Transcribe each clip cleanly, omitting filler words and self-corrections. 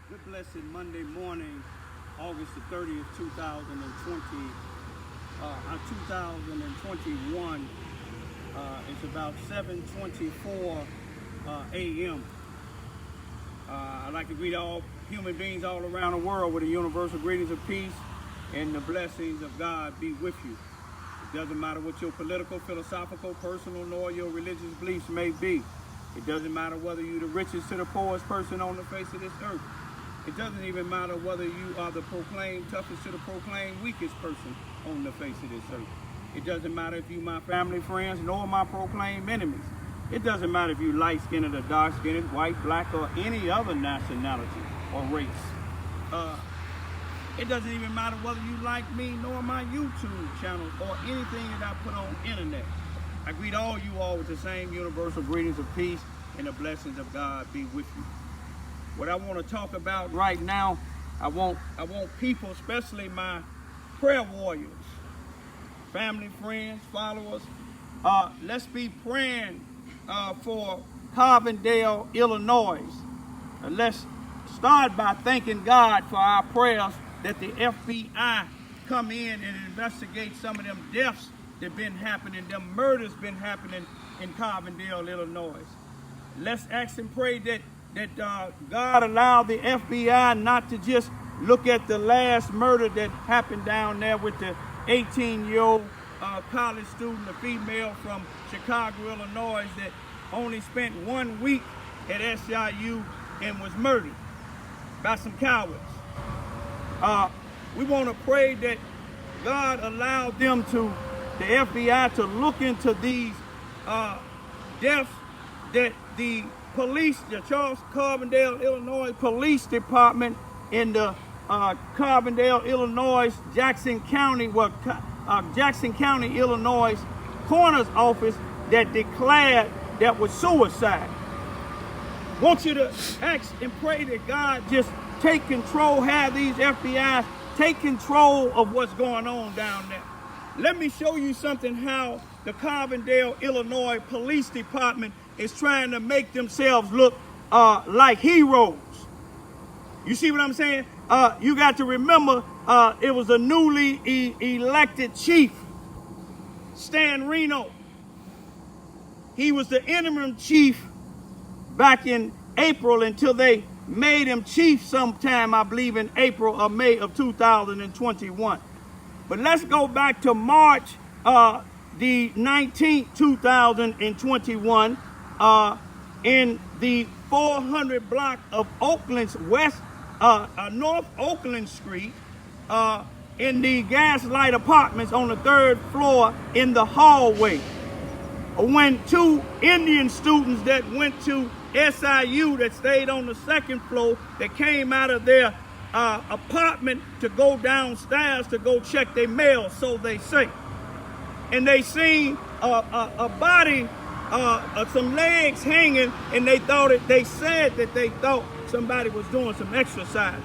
Good blessed Monday morning, August the 30th, 2021. It's about 7:24 a.m. I'd like to greet all human beings all around the world with the universal greetings of peace and the blessings of God be with you. It doesn't matter what your political, philosophical, personal, nor your religious beliefs may be. It doesn't matter whether you're the richest to the poorest person on the face of this earth. It doesn't even matter whether you are the proclaimed toughest to the proclaimed weakest person on the face of this earth. It doesn't matter if you my family, friends, nor my proclaimed enemies. It doesn't matter if you light-skinned or dark-skinned, white, black, or any other nationality or race. It doesn't even matter whether you like me nor my YouTube channel or anything that I put on internet. I greet all you all with the same universal greetings of peace and the blessings of God be with you. What I want to talk about right now, I want people, especially my prayer warriors, family, friends, followers, let's be praying for Carbondale, Illinois. Let's start by thanking God for our prayers that the FBI come in and investigate some of them deaths that been happening, them murders been happening in Carbondale, Illinois. Let's ask and pray that God allowed the FBI not to just look at the last murder that happened down there with the 18-year-old college student, a female from Chicago, Illinois, that only spent 1 week at SIU and was murdered by some cowards. We want to pray that God allowed them the FBI to look into these deaths that the police, the Charles Carbondale, Illinois Police Department in the Carbondale, Illinois, Jackson County, Illinois coroner's office that declared that was suicide. I want you to ask and pray that God just take control, have these FBI take control of what's going on down there. Let me show you something how the Carbondale, Illinois Police Department is trying to make themselves look like heroes. You see what I'm saying? You got to remember, it was a newly elected chief, Stan Reno. He was the interim chief back in April until they made him chief sometime, I believe, in April or May of 2021. But let's go back to March the 19th, 2021, in the 400 block of Oakland's North Oakland Street, in the Gaslight Apartments on the 3rd floor in the hallway, when 2 Indian students that went to SIU that stayed on the 2nd floor, that came out of their apartment to go downstairs to go check their mail, so they say. And they seen a body, some legs hanging, and they said that they thought somebody was doing some exercise.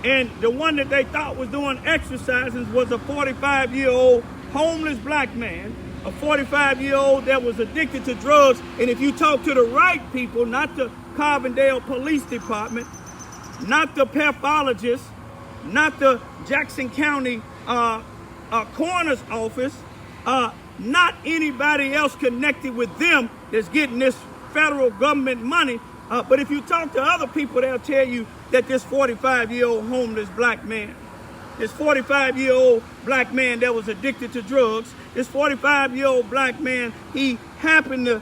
And the one that they thought was doing exercises was a 45-year-old homeless black man, a 45-year-old that was addicted to drugs. And if you talk to the right people, not the Carbondale Police Department, not the pathologist, not the Jackson County coroner's office, not anybody else connected with them that's getting this federal government money. But if you talk to other people, they'll tell you that this 45-year-old homeless black man, this 45-year-old black man that was addicted to drugs, this 45-year-old black man, he happened to,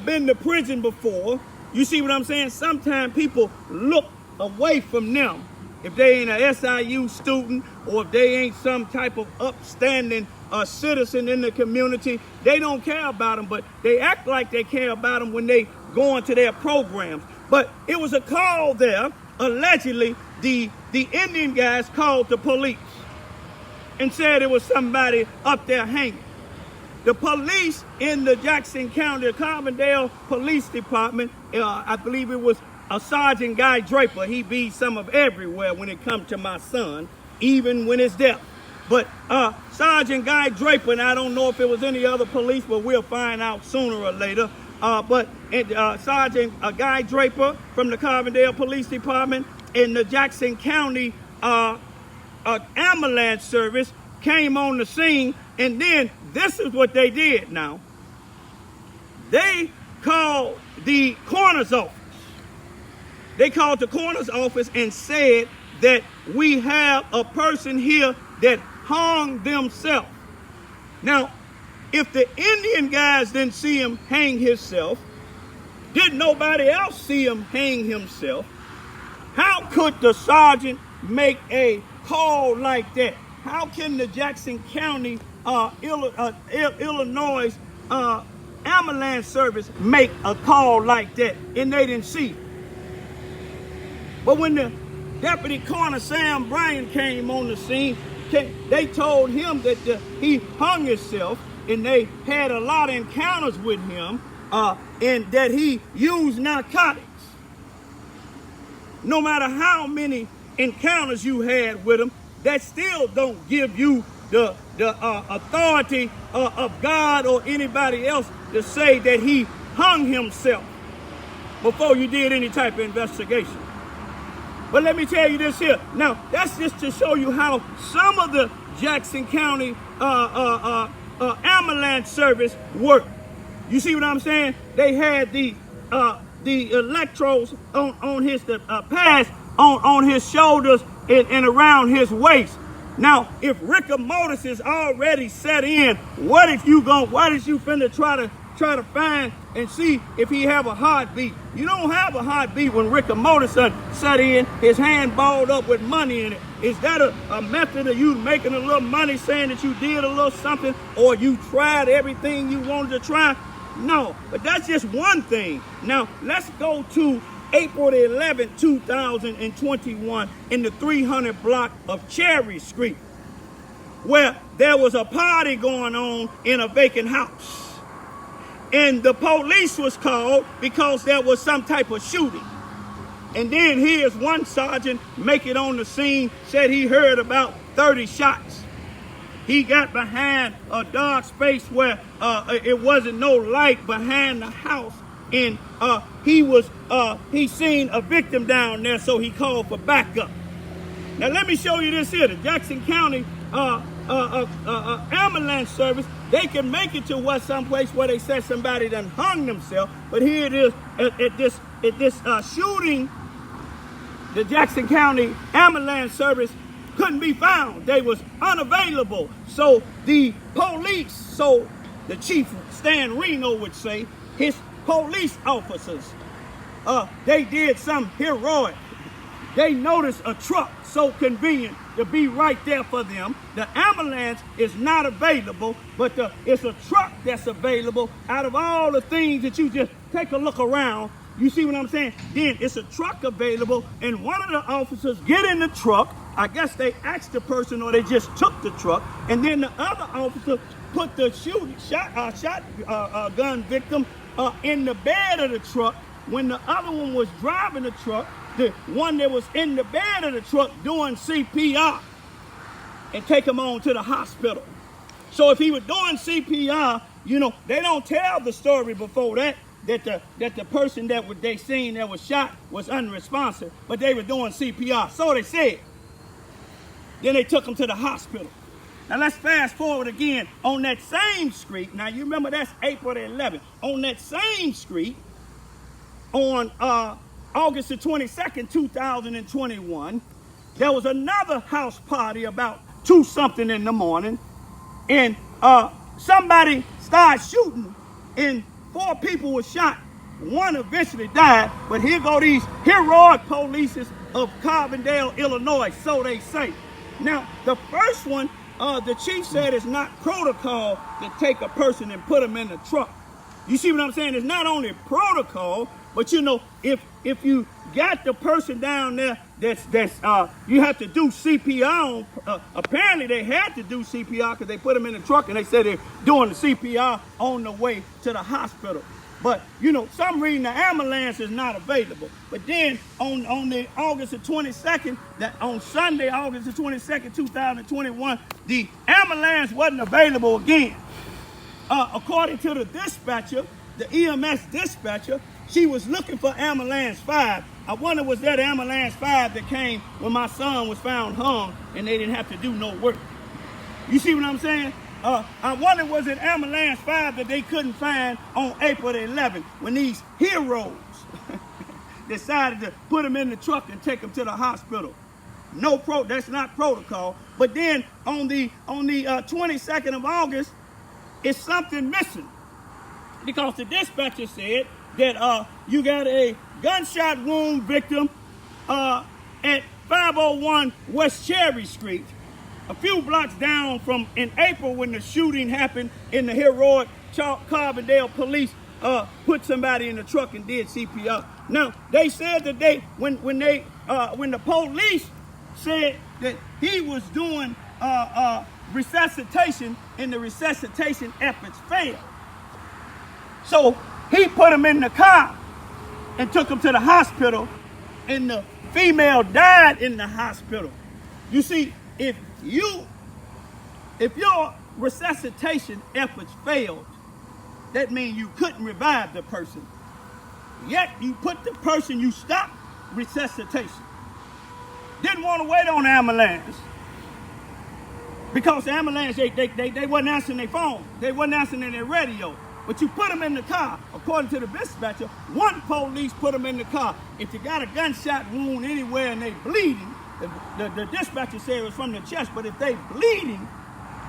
been to prison before. You see what I'm saying? Sometimes people look away from them if they ain't a SIU student or if they ain't some type of upstanding citizen in the community. They don't care about them, but they act like they care about them when they go into their programs. But it was a call there. Allegedly, the Indian guys called the police and said it was somebody up there hanging. The police in the Jackson County, Carbondale Police Department, I believe it was a Sergeant Guy Draper. He be some of everywhere when it comes to my son, even when it's death. But Sergeant Guy Draper, and I don't know if it was any other police, but we'll find out sooner or later. Sergeant Guy Draper from the Carbondale Police Department in the Jackson County ambulance service came on the scene, and then this is what they did now. They called the coroner's office. They called the coroner's office and said that we have a person here that hung themselves. Now, if the Indian guys didn't see him hang himself, didn't nobody else see him hang himself, how could the sergeant make a call like that? How can the Jackson County, Illinois ambulance service make a call like that and they didn't see it? But when the Deputy Coroner Sam Bryan came on the scene, they told him that he hung himself, and they had a lot of encounters with him, and that he used narcotics. No matter how many encounters you had with him, that still don't give you the authority of God or anybody else to say that he hung himself before you did any type of investigation. But let me tell you this here. Now, that's just to show you how some of the Jackson County ambulance service work. You see what I'm saying? They had the electrodes on his pads on his shoulders and around his waist. Now, if rigor mortis is already set in, what is you finna try to find and see if he have a heartbeat? You don't have a heartbeat when rigor mortis set in, his hand balled up with money in it. Is that a method of you making a little money, saying that you did a little something, or you tried everything you wanted to try? No, but that's just one thing. Now, let's go to April the 11th, 2021 in the 300 block of Cherry Street, where there was a party going on in a vacant house. And the police was called because there was some type of shooting. And then here's one sergeant make it on the scene, said he heard about 30 shots. He got behind a dark space where it wasn't no light behind the house. And he seen a victim down there, so he called for backup. Now let me show you this here. The Jackson County ambulance service, they can make it to someplace where they said somebody done hung themselves, but here it is at this shooting. The Jackson County ambulance service couldn't be found. They was unavailable. So the police, so the chief Stan Reno would say, his police officers, they did some heroic. They noticed a truck so convenient to be right there for them. The ambulance is not available, but it's a truck that's available. Out of all the things that you just take a look around, you see what I'm saying? Then it's a truck available, and one of the officers get in the truck. I guess they asked the person, or they just took the truck, and then the other officer put the shotgun victim in the bed of the truck. When the other one was driving the truck, the one that was in the bed of the truck doing CPR, and take him on to the hospital. So if he was doing CPR, you know, they don't tell the story before that the person that they seen that was shot was unresponsive, but they were doing CPR. So they said. Then they took him to the hospital. Now let's fast forward again on that same street. Now you remember that's April the 11th. On that same street, on August the 22nd, 2021, there was another house party about 2-something in the morning, and somebody started shooting, and 4 people were shot. 1 eventually died, but here go these heroic polices of Carbondale, Illinois, so they say. Now, the first one, the chief said it's not protocol to take a person and put them in the truck. You see what I'm saying? It's not only protocol, but you know, if you got the person down there that's you have to do CPR on, apparently they had to do CPR because they put them in the truck and they said they're doing the CPR on the way to the hospital. But you know, some reason the ambulance is not available. But then on the August the 22nd, on Sunday, August the 22nd, 2021, the ambulance wasn't available again. According to the dispatcher, the EMS dispatcher, She was looking for ambulance 5. I wonder was that ambulance 5 that came when my son was found hung and they didn't have to do no work. You see what I'm saying? I wonder was it ambulance 5 that they couldn't find on April the 11th when these heroes decided to put them in the truck and take them to the hospital. That's not protocol. But then on the 22nd of August, it's something missing because the dispatcher said that you got a gunshot wound victim at 501 West Cherry Street, a few blocks down from in April when the shooting happened in the heroic Carbondale police put somebody in the truck and did CPR. Now they said that when the police said that he was doing resuscitation and the resuscitation efforts failed. So he put him in the car and took him to the hospital, and the female died in the hospital. You see, if your resuscitation efforts failed, that means you couldn't revive the person. Yet you stopped resuscitation. Didn't want to wait on the ambulance. Because the ambulance, they wasn't answering their phone. They wasn't answering their radio. But you put them in the car. According to the dispatcher, one police put them in the car. If you got a gunshot wound anywhere and they bleeding, the dispatcher said it was from the chest, but if they bleeding,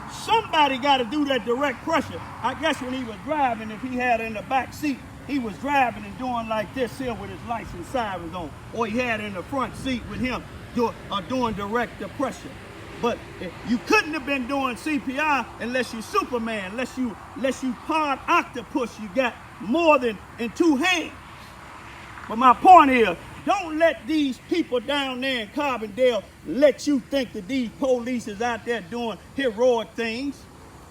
somebody got to do that direct pressure. I guess when he was driving, if he had in the back seat, he was driving and doing like this here with his lights and sirens on. Or he had in the front seat with him doing direct pressure. But you couldn't have been doing CPR unless you're Superman, unless you part octopus, you got more than in 2 hands. But my point is, don't let these people down there in Carbondale let you think that these police is out there doing heroic things.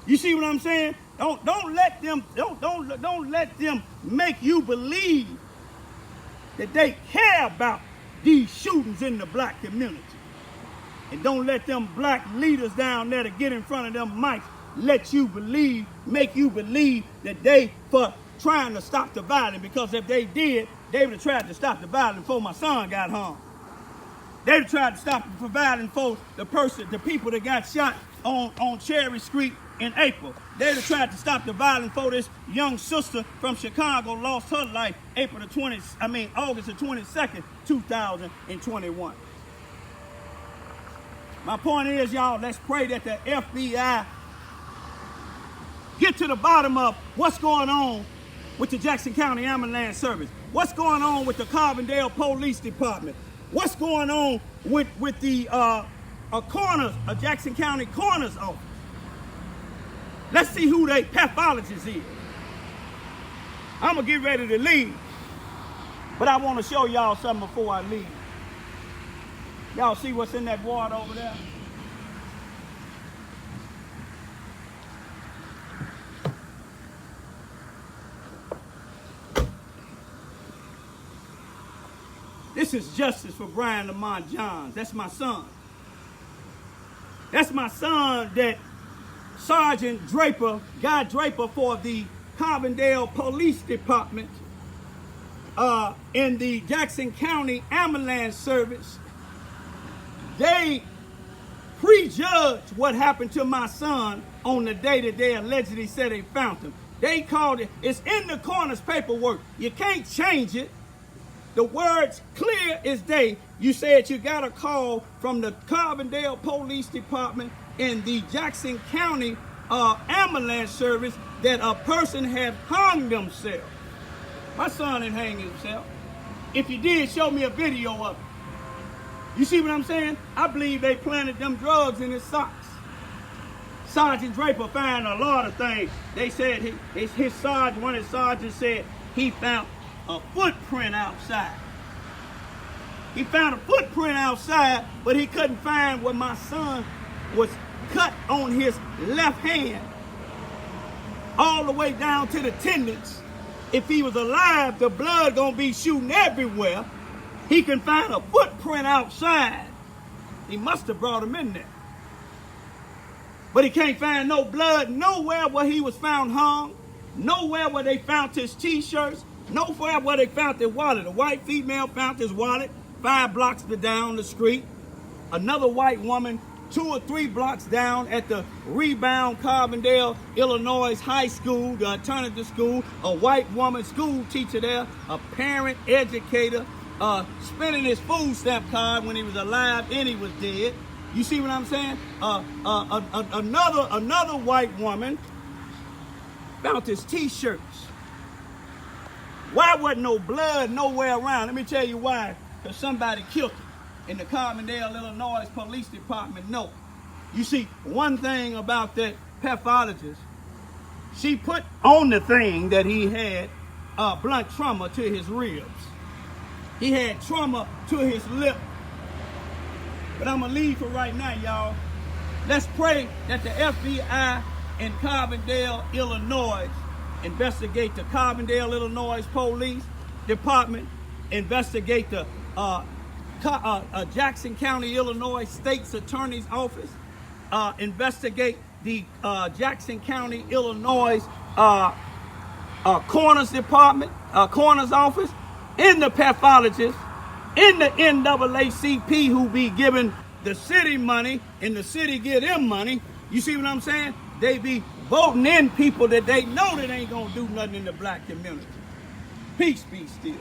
You see what I'm saying? Don't let them make you believe that they care about these shootings in the black community. And don't let them black leaders down there to get in front of them mics make you believe that they for trying to stop the violence, because if they did, they would have tried to stop the violence before my son got hung. They would have tried to stop the violence for the people that got shot on Cherry Street in April. They would have tried to stop the violence for this young sister from Chicago lost her life August the 22nd, 2021. My point is, y'all, let's pray that the FBI get to the bottom of what's going on with the Jackson County Ambulance Service. What's going on with the Carbondale Police Department? What's going on with the Jackson County Coroner's Office? Let's see who their pathologist is. I'm going to get ready to leave, but I want to show y'all something before I leave. Y'all see what's in that water over there? This is justice for Brian Lamont Johns. That's my son. That's my son that Sergeant Draper, Guy Draper for the Carbondale Police Department in the Jackson County Ambulance Service, they prejudged what happened to my son on the day that they allegedly said they found him. They called it, it's in the coroner's paperwork. You can't change it. The words clear as day. You said you got a call from the Carbondale Police Department in the Jackson County Ambulance Service that a person had hung themselves. My son didn't hang himself. If you did, show me a video of it. You see what I'm saying? I believe they planted them drugs in his socks. Sergeant Draper found a lot of things. They said one of his sergeants said he found a footprint outside. He found a footprint outside, but he couldn't find where my son was cut on his left hand all the way down to the tendons. If he was alive, the blood gonna be shooting everywhere. He can find a footprint outside. He must have brought him in there. But he can't find no blood nowhere where he was found hung, nowhere where they found his t-shirts, Know for where they found their wallet. A white female found his wallet 5 blocks down the street. Another white woman 2 or 3 blocks down at the Rebound Carbondale, Illinois high school, the alternative school. A white woman school teacher there, a parent, educator, spending his food stamp card when he was alive and he was dead. You see what I'm saying? Another white woman found his t-shirts. Why wasn't no blood nowhere around? Let me tell you why. Because somebody killed him. In the Carbondale, Illinois Police Department, no. You see, one thing about that pathologist, she put on the thing that he had blunt trauma to his ribs. He had trauma to his lip. But I'm going to leave for right now, y'all. Let's pray that the FBI in Carbondale, Illinois, investigate the Carbondale, Illinois Police Department, investigate the Jackson County, Illinois State's Attorney's Office, investigate the Jackson County, Illinois Coroner's Department, Coroner's Office, and the pathologist, in the NAACP who be giving the city money and the city give them money. You see what I'm saying? They be voting in people that they know that ain't gonna do nothing in the black community. Peace be still.